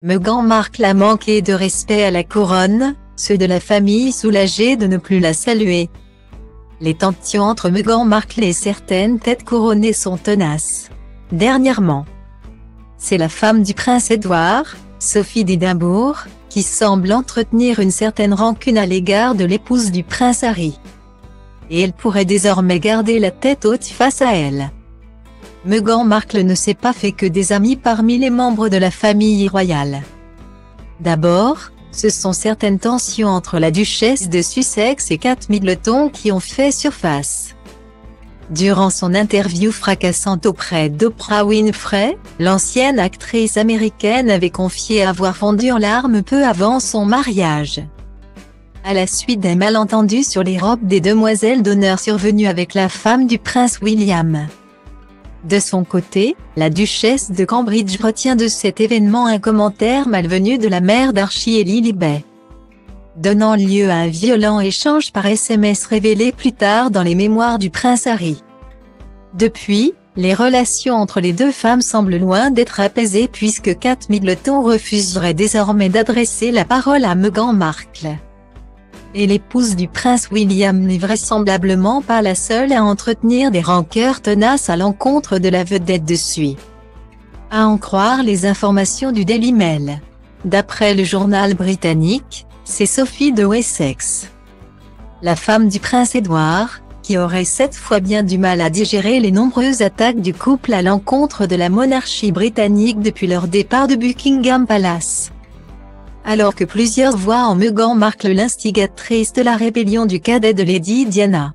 Meghan Markle a manqué de respect à la couronne, ceux de la famille soulagés de ne plus la saluer. Les tensions entre Meghan Markle et certaines têtes couronnées sont tenaces. Dernièrement, c'est la femme du prince Édouard, Sophie d'Édimbourg, qui semble entretenir une certaine rancune à l'égard de l'épouse du prince Harry. Et elle pourrait désormais garder la tête haute face à elle. Meghan Markle ne s'est pas fait que des amis parmi les membres de la famille royale. D'abord, ce sont certaines tensions entre la duchesse de Sussex et Kate Middleton qui ont fait surface. Durant son interview fracassante auprès d'Oprah Winfrey, l'ancienne actrice américaine avait confié avoir fondu en larmes peu avant son mariage, à la suite d'un malentendu sur les robes des demoiselles d'honneur survenu avec la femme du prince William. De son côté, la duchesse de Cambridge retient de cet événement un commentaire malvenu de la mère d'Archie et Lilibet, donnant lieu à un violent échange par SMS révélé plus tard dans les mémoires du prince Harry. Depuis, les relations entre les deux femmes semblent loin d'être apaisées puisque Kate Middleton refuserait désormais d'adresser la parole à Meghan Markle. Et l'épouse du prince William n'est vraisemblablement pas la seule à entretenir des rancœurs tenaces à l'encontre de la vedette de Suisse. À en croire les informations du Daily Mail. D'après le journal britannique, c'est Sophie de Wessex, la femme du prince Édouard, qui aurait cette fois bien du mal à digérer les nombreuses attaques du couple à l'encontre de la monarchie britannique depuis leur départ de Buckingham Palace. Alors que plusieurs voient en Meghan Markle l'instigatrice de la rébellion du cadet de Lady Diana,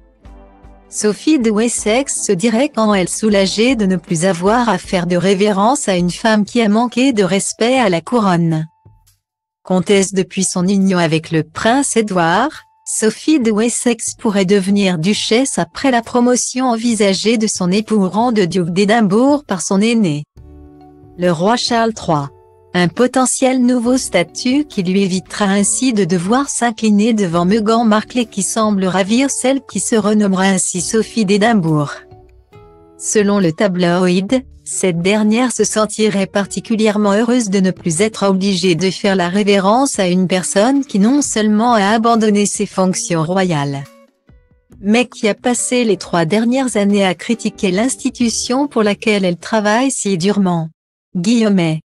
Sophie de Wessex se dirait quand elle soulagée de ne plus avoir à faire de révérence à une femme qui a manqué de respect à la couronne. Comtesse depuis son union avec le prince Édouard, Sophie de Wessex pourrait devenir duchesse après la promotion envisagée de son époux au rang de duc d'Édimbourg par son aîné, le roi Charles III. Un potentiel nouveau statut qui lui évitera ainsi de devoir s'incliner devant Meghan Markle et qui semble ravir celle qui se renommera ainsi Sophie d'Édimbourg. Selon le tabloïd, cette dernière se sentirait particulièrement heureuse de ne plus être obligée de faire la révérence à une personne qui non seulement a abandonné ses fonctions royales, mais qui a passé les 3 dernières années à critiquer l'institution pour laquelle elle travaille si durement. Guillemets.